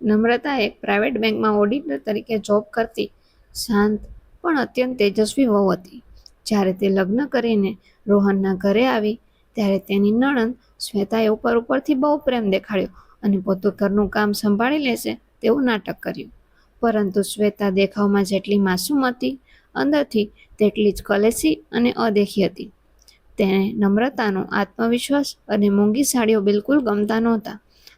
નમ્રતા એક પ્રાઇવેટ બેંકમાં ઓડિટર તરીકે જોબ કરતી શાંત પણ અત્યંત તેજસ્વી વહુ હતી. જ્યારે તે લગ્ન કરીને રોહનના ઘરે આવી ત્યારે તેની નણંદ શ્વેતાએ ઉપરથી બહુ પ્રેમ દેખાડ્યો અને પોતું ઘરનું કામ સંભાળી લેશે તેવું નાટક કર્યું. પરંતુ શ્વેતા દેખાવમાં જેટલી માસૂમ હતી, અંદરથી તેટલી જ કલેશી અને અદેખી હતી. તેને નમ્રતાનો આત્મવિશ્વાસ અને મોંઘી સાડીઓ બિલકુલ ગમતા નહોતા.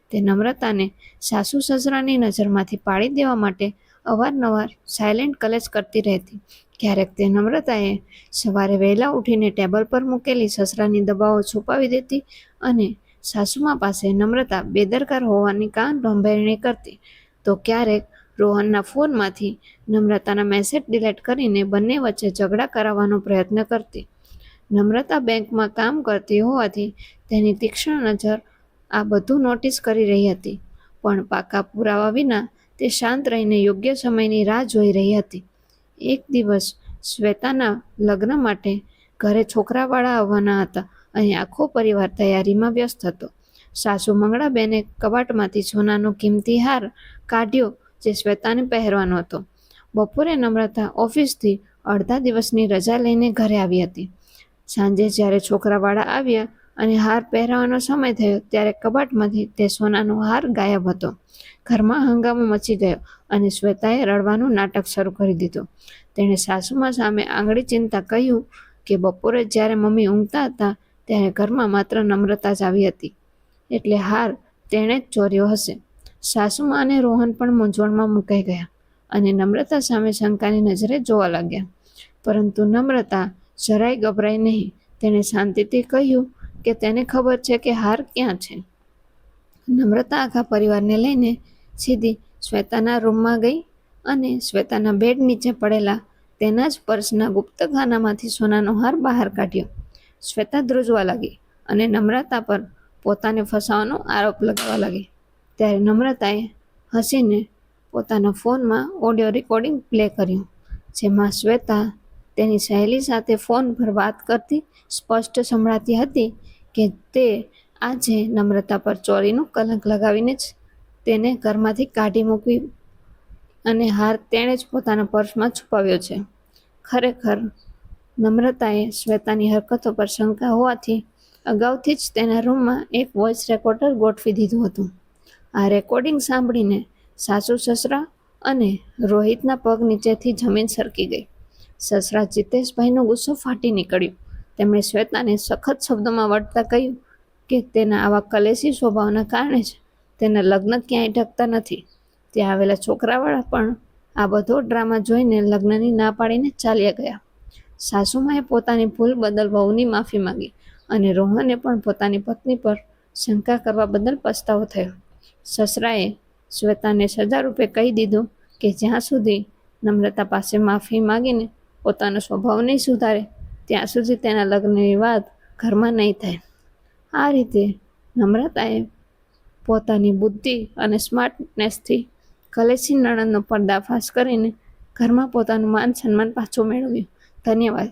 તે નમ્રતાને સાસુ સસરાની નજરમાંથી પાડી દેવા માટે અવારનવાર સાયલેન્ટ કલેશ કરતી રહેતી. ક્યારેક તે નમ્રતાએ સવારે વહેલા ઉઠીને ટેબલ પર મૂકેલી સસરાની દવાઓ છુપાવી દેતી અને સાસુમા પાસે નમ્રતા બેદરકાર હોવાની કાન ભંભેરણી કરતી, તો ક્યારેક રોહનના ફોનમાંથી નમ્રતાના મેસેજ ડિલીટ કરીને બંને વચ્ચે ઝઘડા કરાવવાનો પ્રયત્ન કરતી. નમ્રતા બેંકમાં કામ કરતી હોવાથી તેની તીક્ષ્ણ નજર આ બધું નોટિસ કરી રહી હતી, પણ પાકા પુરાવા વિના તે શાંત રહીને યોગ્ય સમયની રાહ જોઈ રહી હતી. એક દિવસ શ્વેતાના લગ્ન માટે ઘરે છોકરાવાળા આવવાના હતા અને આખો પરિવાર તૈયારીમાં વ્યસ્ત હતો. સાસુ મંગળાબેને કબાટમાંથી સોનાનો કિંમતી હાર કાઢ્યો જે શ્વેતાને પહેરવાનો હતો. બપોરે નમ્રતા ઓફિસથી અડધા દિવસની રજા લઈને ઘરે આવી હતી. સાંજે જ્યારે છોકરાવાળા આવ્યા અને હાર પહેરાવાનો સમય થયો ત્યારે કબાટમાંથી તે સોનાનો હાર ગાયબ હતો. ઘરમાં હંગામો મચી ગયો અને શ્વેતાએ રડવાનું નાટક શરૂ કરી દીધું. તેણે સાસુમા સામે આંગળી ચીંધતા કહ્યું કે બપોરે જ્યારે મમ્મી ઊંઘતા હતા ત્યારે ઘરમાં માત્ર નમ્રતા જ આવી હતી, એટલે હાર તેણે જ ચોર્યો હશે. સાસુમા અને રોહન પણ મૂંઝવણમાં મુકાઈ ગયા અને નમ્રતા સામે શંકાની નજરે જોવા લાગ્યા. પરંતુ નમ્રતા જરાય ગભરાઈ નહીં. તેણે શાંતિથી કહ્યું કે તેને ખબર છે કે હાર ક્યાં છે. નમ્રતા આખા પરિવારને લઈને સીધી શ્વેતાના રૂમમાં ગઈ અને શ્વેતાના બેડ નીચે પડેલા તેના જ પર્સના ગુપ્તખાનામાંથી સોનાનો હાર બહાર કાઢ્યો. શ્વેતા ધ્રુજવા લાગી અને નમ્રતા પર પોતાને ફસાવાનો આરોપ લગાવવા લાગી. ત્યારે નમ્રતાએ હસીને પોતાના ફોનમાં ઓડિયો રેકોર્ડિંગ પ્લે કર્યું, જેમાં શ્વેતા તેની સહેલી સાથે ફોન પર વાત કરતી સ્પષ્ટ સંભળાતી હતી કે તે આજે નમ્રતા પર ચોરીનું કલંક લગાવીને જ તેને ઘરમાંથી કાઢી મૂકવી અને હાર તેણે જ પોતાના પર્સમાં છુપાવ્યો છે. ખરેખર નમ્રતાએ શ્વેતાની હરકતો પર શંકા હોવાથી અગાઉથી જ તેના રૂમમાં એક વોઇસ રેકોર્ડર ગોઠવી દીધું હતું. આ રેકોર્ડિંગ સાંભળીને સાસુ સસરા અને રોહિતના પગ નીચેથી જમીન સરકી ગઈ. સસરા જીતેશભાઈનો ગુસ્સો ફાટી નીકળ્યો. તેમણે શ્વેતાને સખત શબ્દોમાં વઢતા કહ્યું કે તેના આવા કલેશી સ્વભાવના કારણે જ તેના લગ્ન ક્યાંય ઢકતા નથી. ત્યાં આવેલા છોકરાવાળા પણ આ બધો ડ્રામા જોઈને લગ્નની ના પાડીને ચાલ્યા ગયા. સાસુમાએ પોતાની ભૂલ બદલ વહુની માફી માંગી અને રોહને પણ પોતાની પત્ની પર શંકા કરવા બદલ પસ્તાવો થયો. સસરાએ શ્વેતાને સજા રૂપે કહી દીધું કે જ્યાં સુધી નમ્રતા પાસે માફી માંગીને પોતાનો સ્વભાવ નહીં સુધારે ત્યાં સુધી તેના લગ્નની વાત ઘરમાં નહીં થાય. આ રીતે નમ્રતાએ પોતાની બુદ્ધિ અને સ્માર્ટનેસથી કલેશી નણંદનો પર્દાફાશ કરીને ઘરમાં પોતાનું માન સન્માન પાછું મેળવ્યું. ધન્યવાદ.